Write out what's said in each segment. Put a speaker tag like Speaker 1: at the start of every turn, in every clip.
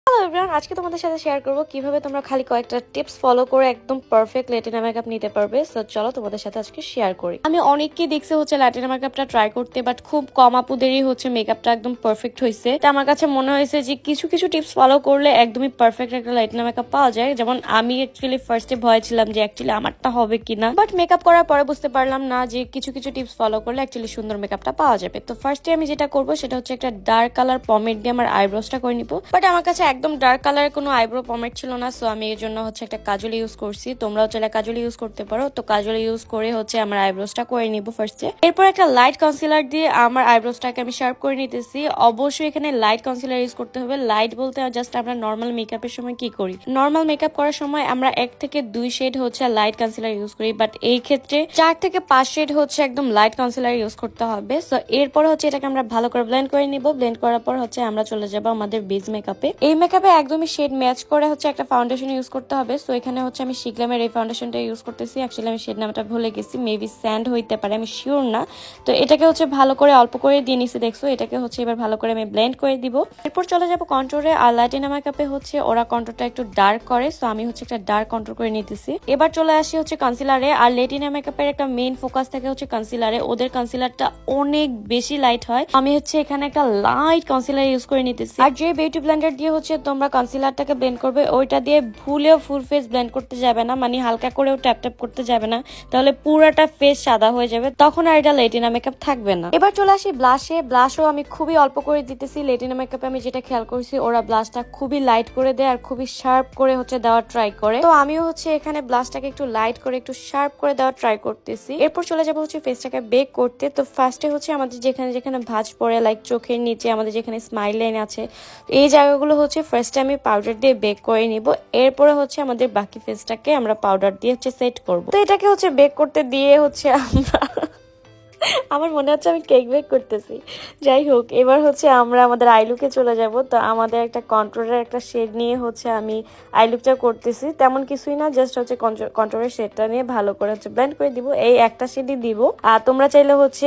Speaker 1: Hello everyone, আজকে তোমাদের সাথে শেয়ার করব কিভাবে তোমরা খালি কয়েকটা টিপস ফলো করে একদম পারফেক্ট ল্যাটিনা মেকআপ নিতে পারবে। সো চলো তোমাদের সাথে আজকে শেয়ার করি। আমি অনেককেই দেখছি হচ্ছে ল্যাটিনা মেকআপটা ট্রাই করতে, বাট খুব কম আপুদেরই হচ্ছে মেকআপটা একদম পারফেক্ট হয়েছে। তো আমার কাছে মনে হয়েছে যে কিছু কিছু টিপস ফলো করলে একদমই পারফেক্ট একটা ল্যাটিনা মেকআপ পাওয়া যায়। যেমন আমি অ্যাকচুয়ালি ফার্স্টে ভয় ছিলাম যে অ্যাকচুয়ালি আমারটা হবে কিনা, বাট মেকআপ করার পরে বুঝতে পারলাম না যে কিছু কিছু টিপস ফলো করলে অ্যাকচুয়ালি সুন্দর মেকআপটা পাওয়া যাবে। তো ফার্স্টে আমি যেটা করবো সেটা হচ্ছে একটা ডার্ক কালার পমেড দিয়ে আমার আইব্রোসটা করে নিবো। বাট আমার কাছে একদম ডার্ক কালার কোনো আইব্রো পমেড ছিল না, সো আমি এর জন্য হচ্ছে একটা কাজল ইউজ করছি। তোমরাও চাইলে কাজল ইউজ করতে পারো। তো কাজল ইউজ করে হচ্ছে আমার আইব্রোসটা করে নিব ফার্স্টে। এরপর একটা লাইট কনসিলার দিয়ে আমার আইব্রোসটাকে আমি শার্প করে নিতেছি। অবশ্যই এখানে লাইট কনসিলার ইউজ করতে হবে। লাইট বলতে জাস্ট আমরা নর্মাল মেকআপের সময় কি করি, নর্মাল মেকআপ করার সময় আমরা 1 থেকে 2 শেড হচ্ছে লাইট কনসিলার ইউজ করি, বাট এই ক্ষেত্রে 4 থেকে 5 শেড হচ্ছে একদম লাইট কনসিলার ইউজ করতে হবে। সো এরপর হচ্ছে এটাকে আমরা ভালো করে ব্লেন্ড করে নিব। ব্লেন্ড করার পর হচ্ছে আমরা চলে যাব আমাদের বেস মেকআপে। এই মেকআপে একদমই শেড ম্যাচ করে হচ্ছে একটা ফাউন্ডেশন ইউজ করতে হবে। সো এখানে হচ্ছে আমি শিগলামের এই ফাউন্ডেশনটা ইউজ করতেছি। অ্যাকচুয়ালি আমি শেড নামটা ভুলে গেছি, মেবি স্যান্ড হইতে পারে, আমি শিওর না। তো এটাকে হচ্ছে ভালো করে অল্প করে দিয়ে নিছি, দেখছো। এটাকে হচ্ছে এবার ভালো করে আমি ব্লেন্ড করে দিব। এরপর চলে যাব কন্ট্রোরে। আর ল্যাটিনা মেকআপে হচ্ছে ওরা কন্ট্রোরটা একটু ডার্ক করে, সো আমি হচ্ছে একটা ডার্ক কন্ট্রোর করে নিতেছি। এবার চলে আসি হচ্ছে কনসিলারে। আর ল্যাটিনা মেকআপের একটা মেইন ফোকাস থাকে হচ্ছে কনসিলারে। ওদের কনসিলারটা অনেক বেশি লাইট হয়। আমি হচ্ছে এখানে একটা লাইট কনসিলার ইউজ করে নিতেছি। আর যে বিউটি ব্লেন্ডার দিয়ে হচ্ছে তোমরা কনসিলারটাকে ব্লেন্ড করবে, ওইটা দিয়ে ভুলেও ফুল ফেস ব্লেন্ড করতে যাবে না, মানে হালকা করেও ট্যাপ ট্যাপ করতে যাবে না, তাহলে পুরাটা ফেস সাদা হয়ে যাবে, তখন আর এটা ল্যাটিনা মেকআপ থাকবে না। এবার চলে আসি ব্লাশে। ব্লাশও আমি খুবই অল্প করে দিতেছি। ল্যাটিনা মেকআপে আমি যেটা খেয়াল করছি, ওরা ব্লাশটা খুবই লাইট করে দেয় আর খুবই শার্প করে হচ্ছে দেওয়ার ট্রাই করে। তো আমিও হচ্ছে এখানে ব্লাশটাকে একটু লাইট করে একটু শার্প করে দেওয়ার ট্রাই করতেছি। এরপর চলে যাবো হচ্ছে ফেসটাকে বেক করতে। তো ফার্স্টে হচ্ছে আমাদের যেখানে যেখানে ভাঁজ পড়ে, লাইক চোখের নিচে, আমাদের যেখানে স্মাইল লাইন আছে, এই জায়গাগুলো হচ্ছে ফার্স্টে আমি পাউডার দিয়ে বেক করে নিব। এরপরে হচ্ছে আমাদের বাকি ফেসটাকে আমরা পাউডার দিয়ে হচ্ছে সেট করব। তো এটাকে হচ্ছে বেক করতে দিয়ে হচ্ছে আমরা আমার মনে হচ্ছে আমি কেক বেক করতেছি। যাই হোক, এবার হচ্ছে আমরা আমাদের আইলুকে চলে যাব। তো আমাদের একটা কন্ট্রোলের একটা শেড নিয়ে হচ্ছে আমি আইলুকটা করতেছি। তেমন কিছুই না, জাস্ট হচ্ছে কন্ট্রোলের শেডটা নিয়ে ভালো করে হচ্ছে ব্লেন্ড করে দিব। এই একটা শেডই দিব। আর তোমরা চাইলে হচ্ছে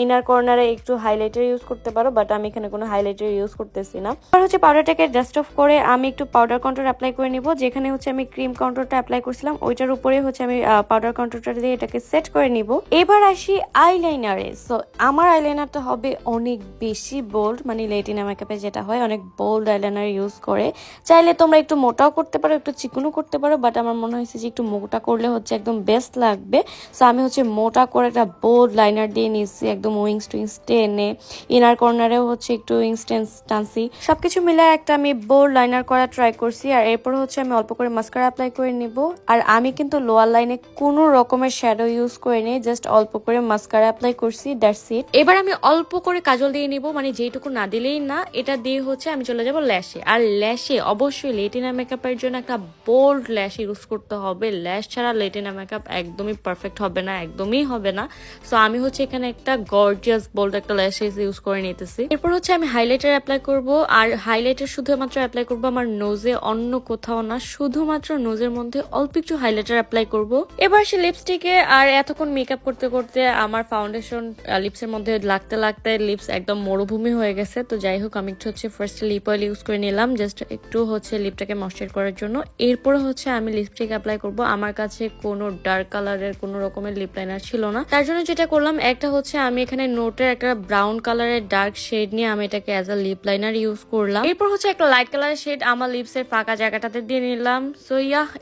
Speaker 1: ইনার কর্নারে একটু হাইলাইটার ইউজ করতে পারো, বাট আমি এখানে কোনো হাইলাইটার ইউজ করতেছি না। এবার হচ্ছে পাউডারটাকে ডাস্ট অফ করে আমি একটু পাউডার কন্ট্রোল অ্যাপ্লাই করে নিব। যেখানে হচ্ছে আমি ক্রিম কন্ট্রোলটা অ্যাপ্লাই করছিলাম, ওইটার উপরে হচ্ছে আমি পাউডার কন্ট্রোলটা দিয়ে এটাকে সেট করে নিব। এবার আসি আইলাইনারে। সো আমার আইলাইনারটা হবে অনেক বেশি বোল্ড, মানে ল্যাটিনা মেকআপে যেটা হয় অনেক বোল্ড আইলাইনার ইউজ করে। চাইলে তোমরা একটু মোটাও করতে পারো, একটু চিকনও করতে পারো, বাট আমার মনে হয়েছে যে একটু মোটা করলে হচ্ছে একদম বেস্ট লাগবে। সো আমি হচ্ছে মোটা করে একটা বোল্ড লাইনার দিয়ে নিয়েছি, একদম উইংস টুইংস টেনে, ইনার কর্নারেও হচ্ছে একটু উইংস টানছি, সবকিছু মিলে একটা আমি বোল্ড লাইনার করা ট্রাই করছি। আর এরপর হচ্ছে আমি অল্প করে মাস্কারা অ্যাপ্লাই করে নিব। আর আমি কিন্তু লোয়ার লাইনে কোনো রকমের শ্যাডো ইউজ করিনি, জাস্ট অল্প করে মাস্কারা অ্যাপ্লাই করছি, দ্যাটস ইট। এবার আমি অল্প করে কাজল দিয়ে নিব, মানে যেটুকু না দিলেই না, এটা দিয়ে হচ্ছে আমি চলে যাব ল্যাশে। আর ল্যাশে অবশ্যই ল্যাটিনা মেকআপের জন্য একটা বোল্ড ল্যাশ ইউজ করতে হবে। ল্যাশ ছাড়া ল্যাটিনা মেকআপ একদমই পারফেক্ট হবে না, একদমই হবে না। সো আমি হচ্ছে এখানে একটা গর্জিয়াস বোল্ড একটা ল্যাশ ইউজ করে নিতেছি। এরপর হচ্ছে আমি হাইলাইটার অ্যাপ্লাই করব। আর হাইলাইটার শুধুমাত্র অ্যাপ্লাই করব আমার নোজে, অন্য কোথাও না, শুধুমাত্র নোজের মধ্যে অল্প একটু হাইলাইটার অ্যাপ্লাই করব। এবার সে লিপস্টিকে আর এতক্ষণ মেকআপ করতে করতে আমার ফাউন্ডেশন লিপসের মধ্যে লাগতে লাগতে লিপস একদম মরুভূমি হয়ে গেছে। তো যাই হোক, আমি একটু হচ্ছে ফার্স্ট লিপ অয়েল ইউজ করে নিলাম, জাস্ট একটু হচ্ছে লিপটাকে ময়েশ্চার করার জন্য। এরপরে হচ্ছে আমি লিপস্টিক অ্যাপ্লাই করব। আমার কাছে কোনো ডার্ক কালারের কোনো রকমের লিপ লাইনার ছিল না, তার জন্য যেটা করলাম, একটা হচ্ছে আমি এখানে নোটের একটা ব্রাউন কালারের ডার্ক শেড নিয়ে আমি এটাকে as a lip liner use করলাম। এরপর হচ্ছে একটা লাইট কালারের শেড আমার লিপসের ফাঁকা জায়গাটাতে দিয়ে নিলাম। সো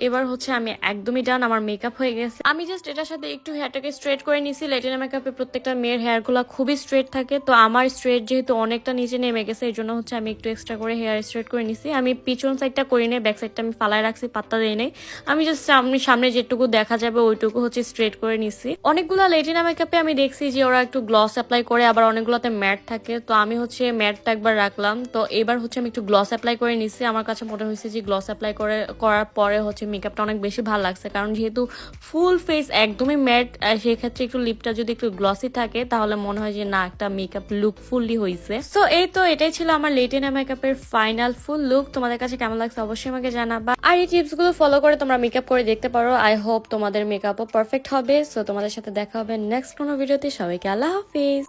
Speaker 1: এবার হচ্ছে আমি একদমই ডান, আমার মেকআপ হয়ে গেছে। আমি জাস্ট এটার সাথে একটু হেয়ারটাকে স্ট্রেট করে নিছি। ল্যাটিনা মেকআপে প্রত্যেকটা মেয়ের হেয়ার গুলা খুবই স্ট্রেট থাকে, তো আমার স্ট্রেট যেহেতু অনেকটা নিচে নেমে গেছে, এই জন্য হচ্ছে আমি একটু এক্সট্রা করে হেয়ার স্ট্রেট করে নিছি। আমি পিছন সাইডটা করি নাই, ব্যাক সাইডটা আমি ফালায় রাখছি, পাত্তা দিই নাই। আমি জাস্ট সামনে যেটুকু দেখা যাবে ওইটুকু হচ্ছে স্ট্রেট করে নিছি। অনেকগুলো ল্যাটিনা মেকআপে আমি দেখছি যে ওরা একটু গ্লস অ্যাপ্লাই করে, আবার অনেকগুলোতে ম্যাট থাকে। তো আমি হচ্ছে ম্যাটটা একবার রাখলাম। তো এবার হচ্ছে আমি একটু গ্লস অ্যাপ্লাই করে নিছি। আমার কাছে মনে হয়েছে যে গ্লস অ্যাপ্লাই করার পরে হচ্ছে মেকআপটা অনেক বেশি ভালো লাগছে, কারণ যেহেতু ফুল ফেস একদমই ম্যাট, সেই ক্ষেত্রে একটু লিপটা যদি একটু গ্লসি থাকে তাহলে মনে হয় যে না, একটা মেকআপ লুক ফুললি হয়েছে। সো এটাই ছিল আমার ল্যাটিনা মেকআপের ফাইনাল ফুল লুক। তোমাদের কাছে কেমন লাগছে অবশ্যই আমাকে জানাবা। আর এই টিপস গুলো ফলো করে তোমরা মেকআপ করে দেখতে পারো। আই হোপ তোমাদের মেকআপও পারফেক্ট হবে। সো তোমাদের সাথে দেখা হবে নেক্সট কোনো ভিডিওতে। সবাইকে আল্লাহ হাফিজ।